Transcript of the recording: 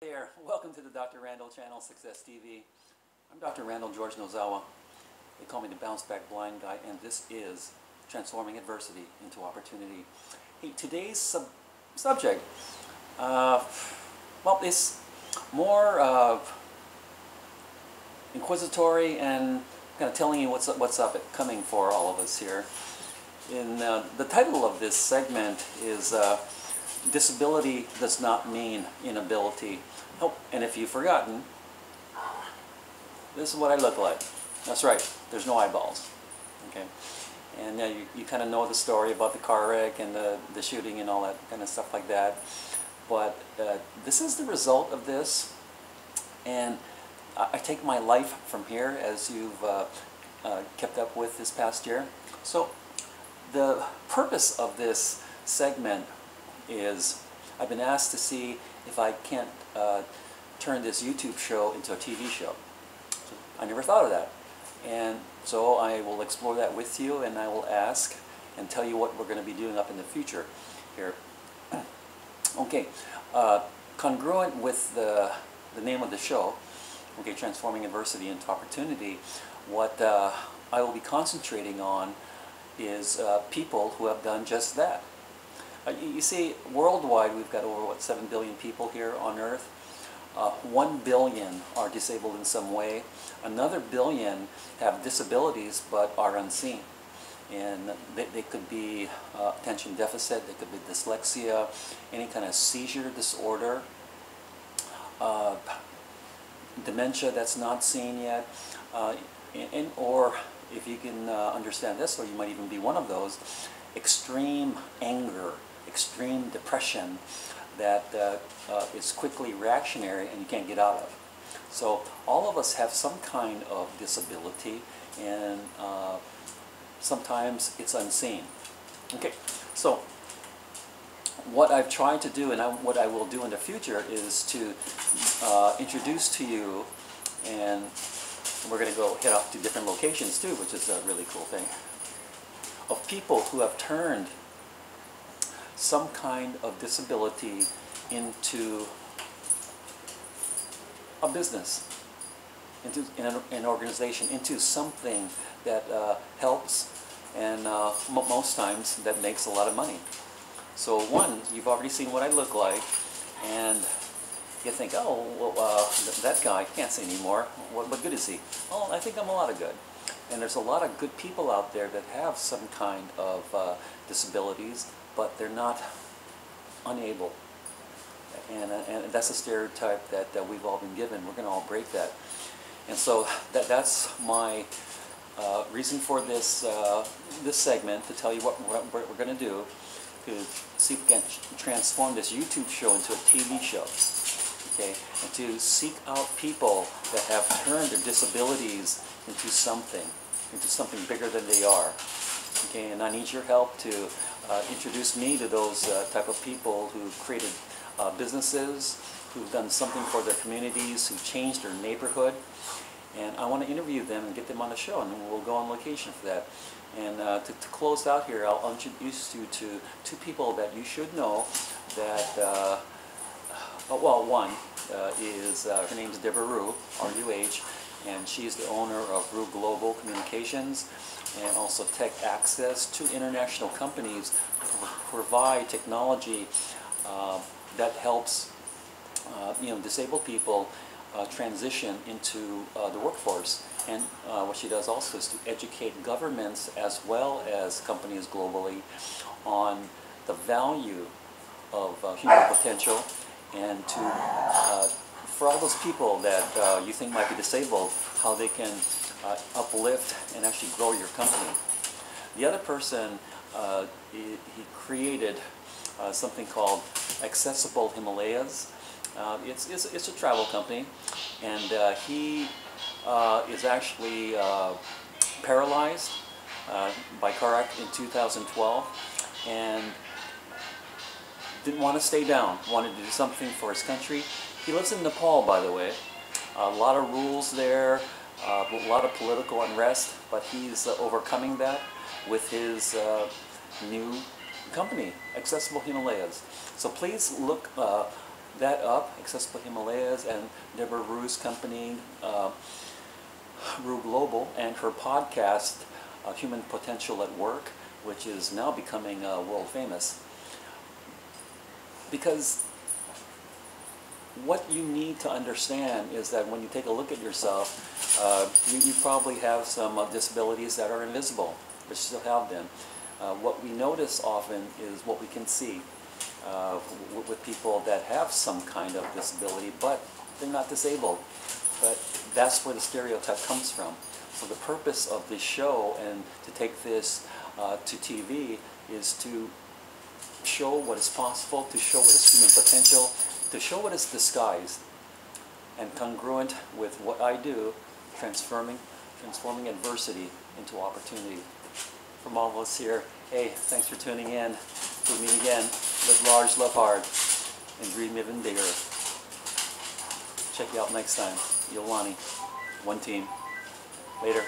There, welcome to the Dr. Randall channel, Success TV. I'm Dr. Randall George Nozawa. They call me the Bounce Back Blind Guy, and this is Transforming Adversity into Opportunity. Hey, today's subject, well, it's more inquisitory and kind of telling you what's up coming for all of us here. The title of this segment is Disability Does Not Mean Inability. Oh, and if you've forgotten, this is what I look like. That's right, there's no eyeballs. Okay, and you kind of know the story about the car wreck and the shooting and all that kind of stuff like that. But this is the result of this, and I take my life from here, as you've kept up with this past year. So the purpose of this segment is I've been asked to see if I can't turn this YouTube show into a TV show. I never thought of that, and so I will explore that with you, and I will ask and tell you what we're going to be doing up in the future here. Okay, congruent with the name of the show, okay, Transforming Adversity into Opportunity, what I will be concentrating on is people who have done just that. You see, worldwide we've got over, 7 billion people here on Earth. 1 billion are disabled in some way. Another billion have disabilities but are unseen. And they could be attention deficit, they could be dyslexia, any kind of seizure disorder, dementia that's not seen yet, or if you can understand this, or you might even be one of those, extreme anger, extreme depression that is quickly reactionary and you can't get out of. So all of us have some kind of disability, and sometimes it's unseen. Okay, so what I've tried to do, and what I will do in the future, is to introduce to you, and we're going to head off to different locations too, which is a really cool thing, of people who have turned some kind of disability into a business, into an organization, into something that helps, and most times that makes a lot of money. So one, you've already seen what I look like, and you think, oh, well, that guy can't see anymore. What good is he? Oh, I think I'm a lot of good. And there's a lot of good people out there that have some kind of disabilities, but they're not unable. And that's a stereotype that we've all been given. We're going to all break that. And so that's my reason for this this segment, to tell you what we're going to do to see if we can transform this YouTube show into a TV show. Okay, and to seek out people that have turned their disabilities into something bigger than they are. Okay, and I need your help to introduce me to those type of people who've created businesses, who've done something for their communities, who've changed their neighborhood. And I want to interview them and get them on the show, and we'll go on location for that. And to close out here, I'll introduce you to two people that you should know that, well, one is, her name is Deborah Rue, R-U-H, and she's the owner of Rue Global Communications, and also tech access to international companies to provide technology that helps disabled people transition into the workforce. And what she does also is to educate governments as well as companies globally on the value of human potential, and to for all those people that you think might be disabled, how they can uplift and actually grow your company. The other person, he created something called Accessible Himalayas. It's a travel company, and he is actually paralyzed by car wreck in 2012, and didn't want to stay down, wanted to do something for his country. He lives in Nepal, by the way. A lot of rules there, a lot of political unrest, but he's overcoming that with his new company, Accessible Himalayas. So please look that up, Accessible Himalayas, and Deborah Rue's company, Rue Global, and her podcast, Human Potential at Work, which is now becoming world famous. Because what you need to understand is that when you take a look at yourself, you probably have some disabilities that are invisible, but you still have them. What we notice often is what we can see with people that have some kind of disability, but they're not disabled. But that's where the stereotype comes from. So the purpose of this show and to take this to TV is to show what is possible, to show what is human potential, to show what is disguised and congruent with what I do, transforming adversity into opportunity. From all of us here, hey, thanks for tuning in. We'll meet again. Live large, love hard, and dream even bigger. Check you out next time. Yolani, one team. Later.